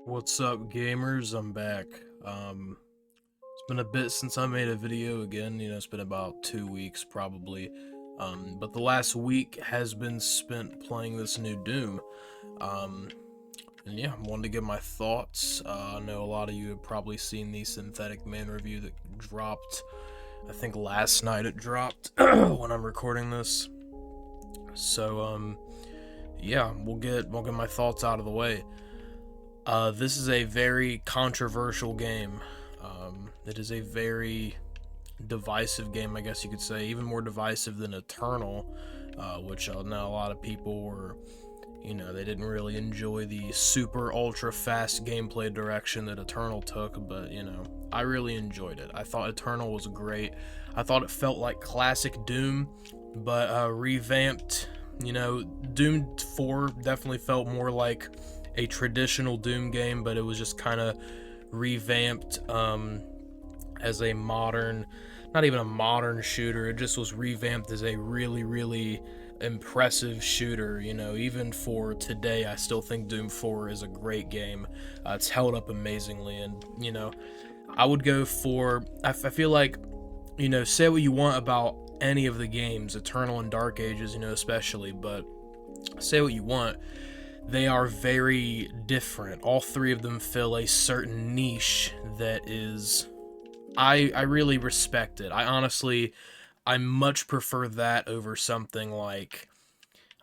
What's up, gamers? I'm back. It's been a bit since I made a video again. It's been about 2 weeks probably. But the last week has been spent playing this new Doom. Um, and yeah, I wanted to give my thoughts. I know a lot of you have probably seen the Synthetic Man review that dropped. I think last night it dropped when I'm recording this. So yeah, we'll get my thoughts out of the way. This is a very controversial game. It is a very divisive game, I guess you could say, even more divisive than Eternal, which I know a lot of people were, they didn't really enjoy the super ultra fast gameplay direction that Eternal took, but, I really enjoyed it. I thought Eternal was great. I thought it felt like classic Doom, but revamped. Doom 4 definitely felt more like a traditional Doom game, but it was just kind of revamped as a modern, not even a modern shooter. It just was revamped as a really, really impressive shooter. Even for today, I still think Doom 4 is a great game. It's held up amazingly, and I would go for. I feel like, say what you want about any of the games, Eternal and Dark Ages, especially, but say what you want. They are very different. All three of them fill a certain niche that is I really respect it. I much prefer that over something like,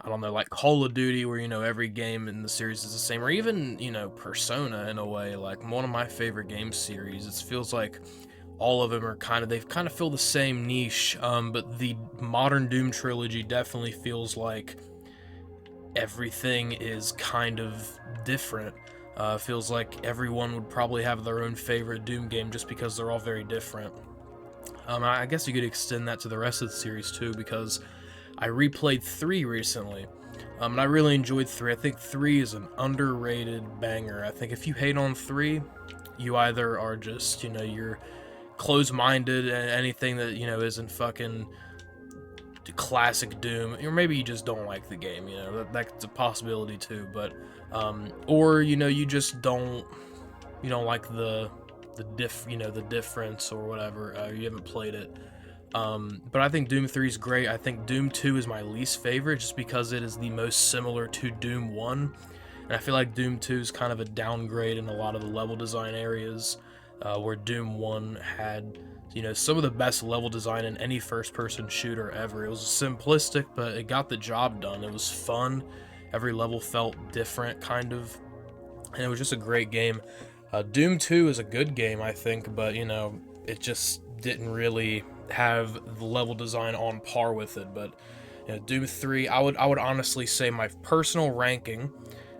I don't know, like Call of Duty, where every game in the series is the same, or even Persona in a way. Like one of my favorite game series. It feels like all of them are they've kind of fill the same niche. But the modern Doom trilogy definitely feels like everything is kind of different. Feels like everyone would probably have their own favorite Doom game just because they're all very different. I guess you could extend that to the rest of the series too, because I replayed 3 recently. And I really enjoyed 3. I think 3 is an underrated banger. I think if you hate on 3, you either are just, you're closed-minded and anything that, isn't fucking classic Doom, or maybe you just don't like the game. That's a possibility too. But or you just don't like the difference or whatever. You haven't played it. But I think Doom 3 is great. I think Doom 2 is my least favorite just because it is the most similar to Doom 1. And I feel like Doom 2 is kind of a downgrade in a lot of the level design areas, where Doom 1 had, some of the best level design in any first-person shooter ever. It was simplistic, but it got the job done. It was fun. Every level felt different, kind of. And it was just a great game. Doom 2 is a good game, I think, but, it just didn't really have the level design on par with it. But Doom 3, I would honestly say my personal ranking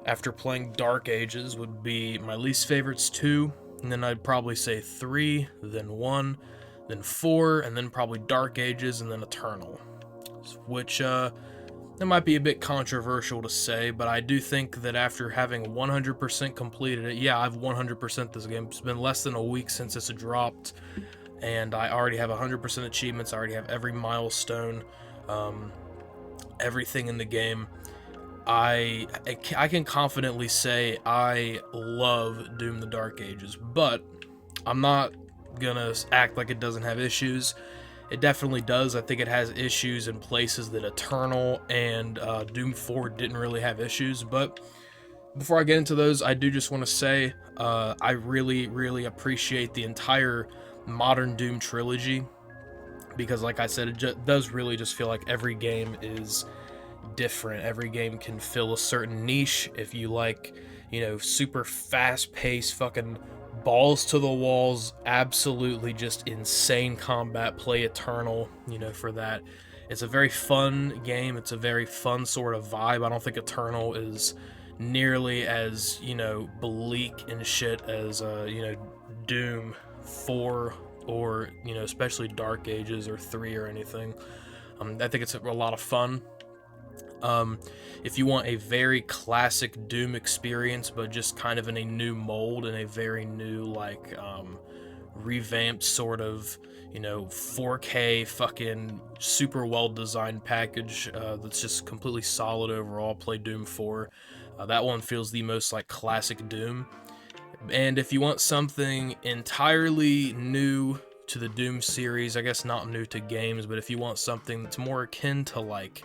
after playing Dark Ages would be my least favorites 2, and then I'd probably say 3, then 1, then 4, and then probably Dark Ages, and then Eternal. Which, it might be a bit controversial to say, but I do think that after having 100% completed it, yeah, I've 100% this game. It's been less than a week since it's dropped, and I already have 100% achievements. I already have every milestone, everything in the game. I can confidently say I love Doom: The Dark Ages, but I'm not gonna act like it doesn't have issues. It definitely does. I think it has issues in places that Eternal and Doom 4 didn't really have issues. But before I get into those, I do just want to say I really, really appreciate the entire modern Doom trilogy, because, like I said, it does really just feel like every game is different. Every game can fill a certain niche. If you like, super fast paced, fucking balls to the walls, absolutely just insane combat, play Eternal, for that. It's a very fun game. It's a very fun sort of vibe. I don't think Eternal is nearly as, bleak and shit as, Doom 4 or, especially Dark Ages or 3 or anything. I think it's a lot of fun. If you want a very classic Doom experience, but just kind of in a new mold and a very new, like, revamped sort of, 4K fucking super well designed package that's just completely solid overall, play Doom 4. That one feels the most like classic Doom. And if you want something entirely new to the Doom series, I guess not new to games, but if you want something that's more akin to like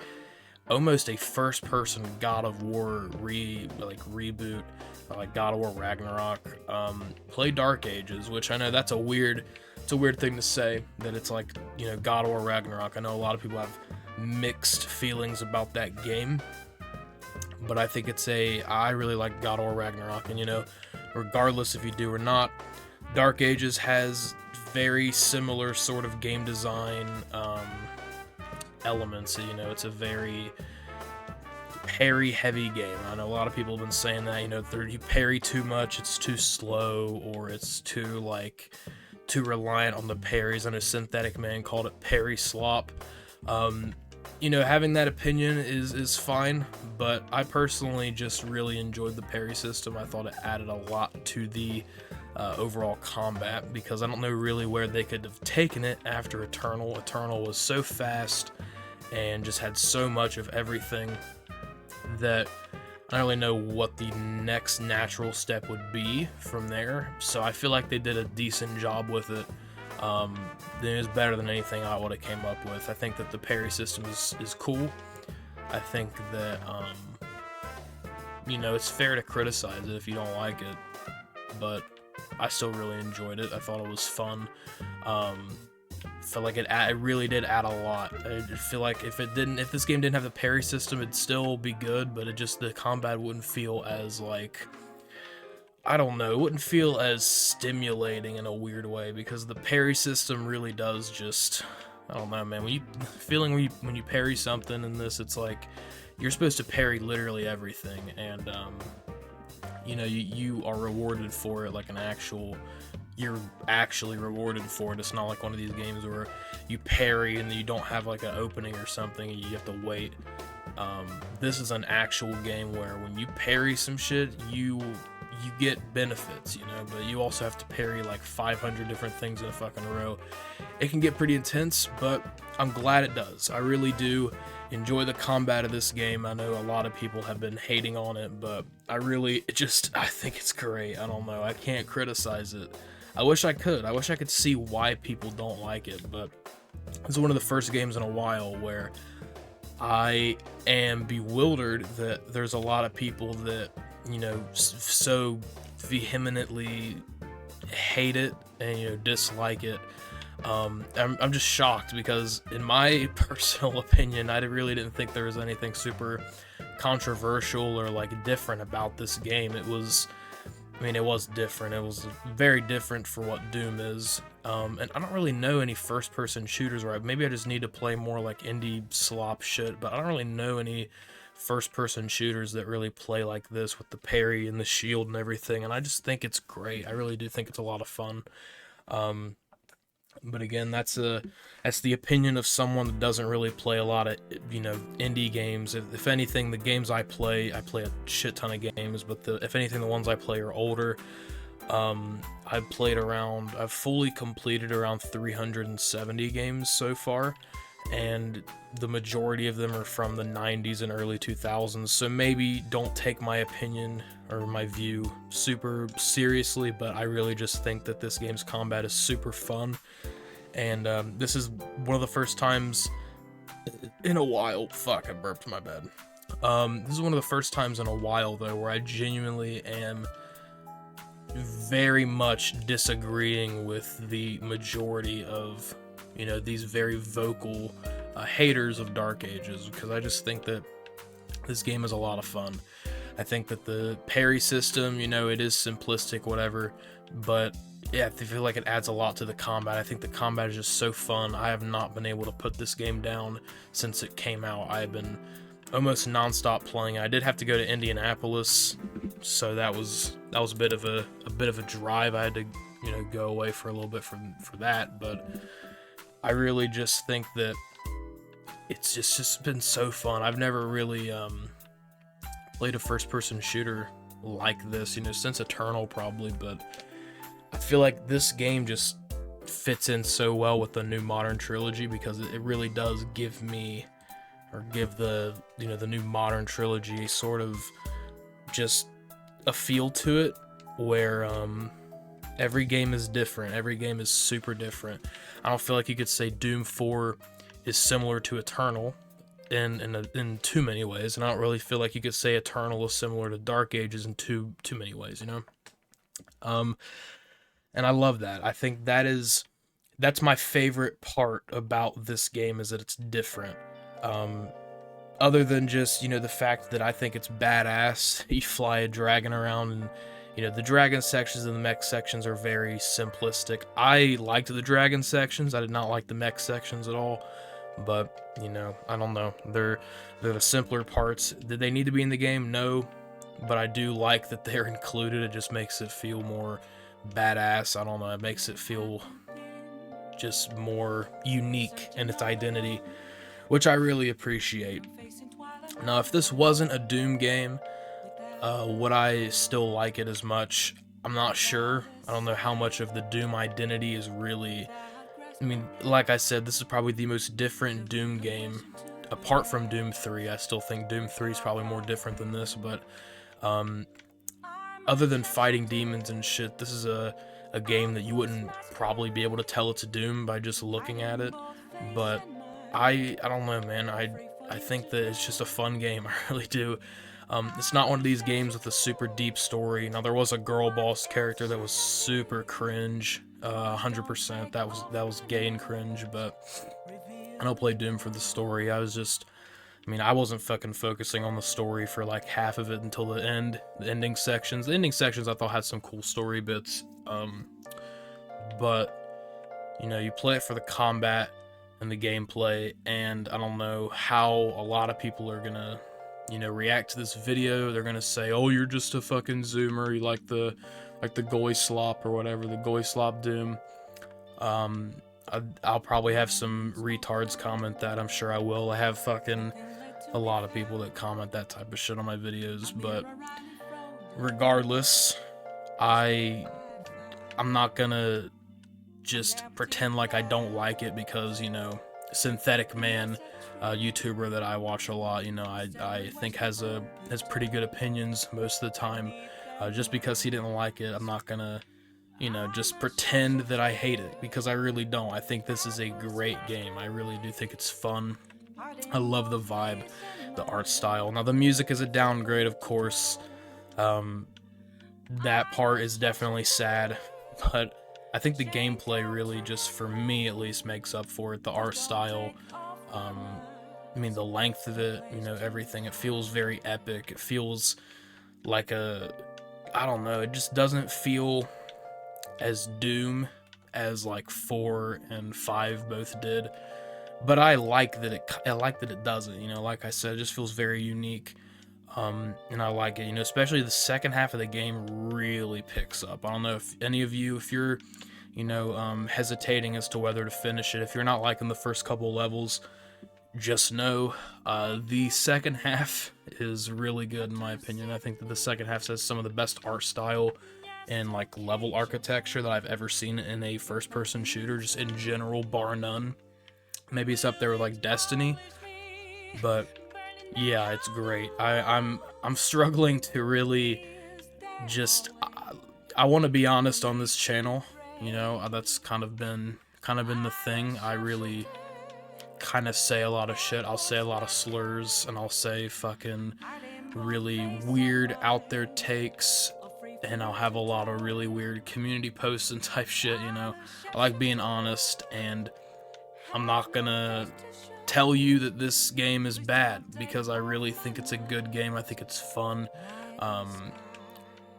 almost a first-person God of War reboot, like God of War Ragnarok, play Dark Ages, which I know that's it's a weird thing to say, that it's like, you know, God of War Ragnarok. I know a lot of people have mixed feelings about that game, but I think I really like God of War Ragnarok, and you know, regardless if you do or not, Dark Ages has very similar sort of game design elements. You know, it's a very parry heavy game. I know a lot of people have been saying that, you know, you parry too much, it's too slow, or it's too reliant on the parries. I know Synthetic Man called it parry slop. You know, having that opinion is fine, but I personally just really enjoyed the parry system. I thought it added a lot to the overall combat, because I don't know really where they could have taken it after Eternal. Eternal was so fast and just had so much of everything that I don't really know what the next natural step would be from there. So I feel like they did a decent job with it. It was better than anything I would have came up with. I think that the parry system is cool. I think that you know, it's fair to criticize it if you don't like it, but I still really enjoyed it. I thought it was fun. Felt like it really did add a lot. I feel like if this game didn't have the parry system, it'd still be good, but the combat wouldn't feel as like, I don't know, it wouldn't feel as stimulating in a weird way, because the parry system really does just, I don't know, man. When you parry something in this, it's like you're supposed to parry literally everything, and you know, you are rewarded for it, like you're actually rewarded for it. It's not like one of these games where you parry and you don't have like an opening or something and you have to wait. This is an actual game where when you parry some shit, you get benefits, you know, but you also have to parry like 500 different things in a fucking row. It can get pretty intense, but I'm glad it does. I really do enjoy the combat of this game. I know a lot of people have been hating on it, but I think it's great. I don't know. I can't criticize it. I wish I could. I wish I could see why people don't like it, but it's one of the first games in a while where I am bewildered that there's a lot of people that, you know, so vehemently hate it and, you know, dislike it. I'm just shocked, because in my personal opinion, I really didn't think there was anything super controversial or like different about this game. It was different. It was very different for what Doom is. And I don't really know any first-person shooters where maybe I just need to play more like indie slop shit, but I don't really know any first-person shooters that really play like this with the parry and the shield and everything, and I just think it's great. I really do think it's a lot of fun. But again, that's the opinion of someone that doesn't really play a lot of, you know, indie games. If anything, the games I play a shit ton of games, but if anything, the ones I play are older. I've fully completed around 370 games so far, and the majority of them are from the 90s and early 2000s, so maybe don't take my opinion or my view super seriously, but I really just think that this game's combat is super fun, and this is one of the first times in a while, I burped, my bad. This is one of the first times in a while, though, where I genuinely am very much disagreeing with the majority of, you know, these very vocal haters of Dark Ages, because I just think that this game is a lot of fun. I think that the parry system, you know, it is simplistic, whatever, but yeah, I feel like it adds a lot to the combat. I think the combat is just so fun. I have not been able to put this game down since it came out. I've been almost non-stop playing. I did have to go to Indianapolis, so that was a bit of a drive. I had to, you know, go away for a little bit for that, but I really just think that it's just been so fun. I've never really played a first-person shooter like this, you know, since Eternal probably, but I feel like this game just fits in so well with the new Modern Trilogy, because it really does give the, you know, the new Modern Trilogy sort of just a feel to it, where every game is different. Every game is super different. I don't feel like you could say Doom 4 is similar to Eternal in too many ways, and I don't really feel like you could say Eternal is similar to Dark Ages in too many ways, you know. And I love that. I think that's my favorite part about this game, is that it's different. Other than just, you know, the fact that I think it's badass. You fly a dragon around, and you know, the dragon sections and the mech sections are very simplistic. I liked the dragon sections. I did not like the mech sections at all. But, you know, I don't know. They're the simpler parts. Did they need to be in the game? No. But I do like that they're included. It just makes it feel more badass. I don't know. It makes it feel just more unique in its identity, which I really appreciate. Now, if this wasn't a Doom game, would I still like it as much? I'm not sure. I don't know how much of the Doom identity is really... I mean, like I said, this is probably the most different Doom game, apart from Doom 3. I still think Doom 3 is probably more different than this, but other than fighting demons and shit, this is a game that you wouldn't probably be able to tell it's a Doom by just looking at it. But I don't know, man. I think that it's just a fun game. I really do. It's not one of these games with a super deep story. Now, there was a girl boss character that was super cringe, 100%. That was gay and cringe, but I don't play Doom for the story. I wasn't fucking focusing on the story for like half of it until the ending sections. The ending sections I thought had some cool story bits, but you know, you play it for the combat and the gameplay, and I don't know how a lot of people are gonna, you know, react to this video. They're gonna say, "Oh, you're just a fucking zoomer. You like the Goy Slop or whatever, the Goy Slop Doom." I'll probably have some retards comment that. I'm sure I will. I have fucking a lot of people that comment that type of shit on my videos, but regardless, I'm not gonna just pretend like I don't like it because, you know, Synthetic Man, a YouTuber that I watch a lot, you know, I think has pretty good opinions most of the time. Just because he didn't like it, I'm not gonna, you know, just pretend that I hate it, because I really don't. I think this is a great game. I really do think it's fun. I love the vibe, the art style. Now, the music is a downgrade, of course. That part is definitely sad, but I think the gameplay really, just for me at least, makes up for it. The art style, I mean, the length of it, you know, everything. It feels very epic. It feels like I don't know, it just doesn't feel as Doom as like 4 and 5 both did. But I like that it doesn't, you know, like I said, it just feels very unique. And I like it, you know, especially the second half of the game really picks up. I don't know if any of you, if you're, you know, hesitating as to whether to finish it, if you're not liking the first couple levels, just know the second half is really good in my opinion. I think that the second half has some of the best art style and like level architecture that I've ever seen in a first-person shooter, just in general, bar none. Maybe it's up there with like Destiny, but yeah, it's great. I'm struggling to really just. I want to be honest on this channel. You know, that's kind of been the thing. I really kind of say a lot of shit. I'll say a lot of slurs, and I'll say fucking really weird out there takes, and I'll have a lot of really weird community posts and type shit. You know, I like being honest, and I'm not gonna tell you that this game is bad, because I really think it's a good game. I think it's fun.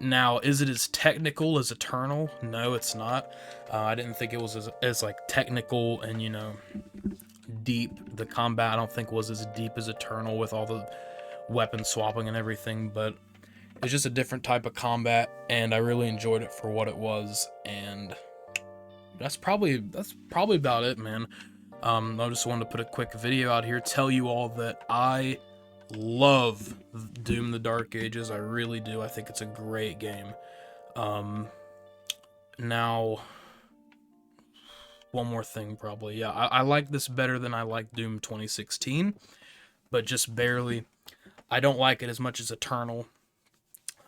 Now, is it as technical as Eternal? No, it's not. I didn't think it was as like technical and, you know, deep. The combat I don't think was as deep as Eternal with all the weapon swapping and everything, but it's just a different type of combat, and I really enjoyed it for what it was. And that's probably about it, man. I just wanted to put a quick video out here, tell you all that I love Doom the Dark Ages. I really do. I think it's a great game. Now, one more thing probably. Yeah, I like this better than I like Doom 2016, but just barely. I don't like it as much as Eternal.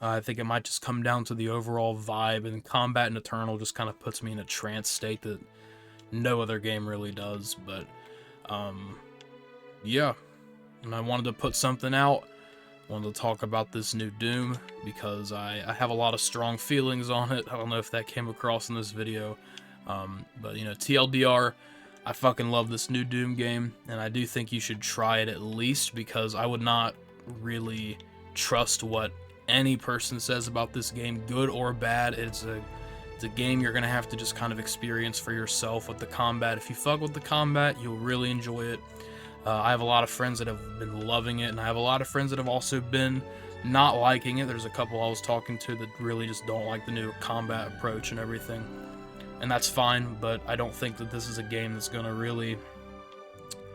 I think it might just come down to the overall vibe, and combat in Eternal just kind of puts me in a trance state that no other game really does. But yeah, and I wanted to put something out. I wanted to talk about this new Doom because I have a lot of strong feelings on it. I don't know if that came across in this video, but you know, TLDR, I fucking love this new Doom game, and I do think you should try it at least, because I would not really trust what any person says about this game, good or bad. It's a game you're gonna have to just kind of experience for yourself with the combat. If you fuck with the combat, you'll really enjoy it. I have a lot of friends that have been loving it, and I have a lot of friends that have also been not liking it. There's a couple I was talking to that really just don't like the new combat approach and everything, and that's fine, but I don't think that this is a game that's gonna really...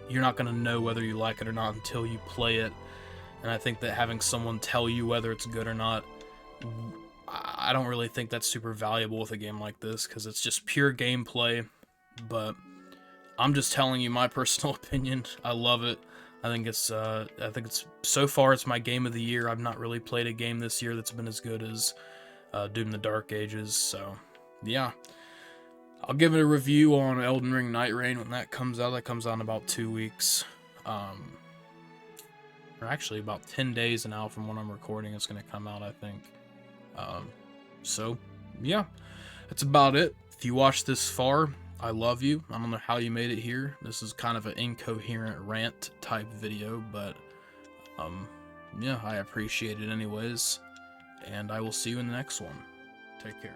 You're not gonna know whether you like it or not until you play it, and I think that having someone tell you whether it's good or not, I don't really think that's super valuable with a game like this, because it's just pure gameplay. But I'm just telling you my personal opinion. I love it. I think it's so far it's my game of the year. I've not really played a game this year that's been as good as Doom: The Dark Ages. So yeah, I'll give it a review on Elden Ring Night Rain when that comes out. That comes out in about 2 weeks. Or actually about 10 days now from when I'm recording, it's going to come out, I think. So, yeah, that's about it. If you watched this far, I love you. I don't know how you made it here. This is kind of an incoherent rant type video, but, yeah, I appreciate it anyways. And I will see you in the next one. Take care.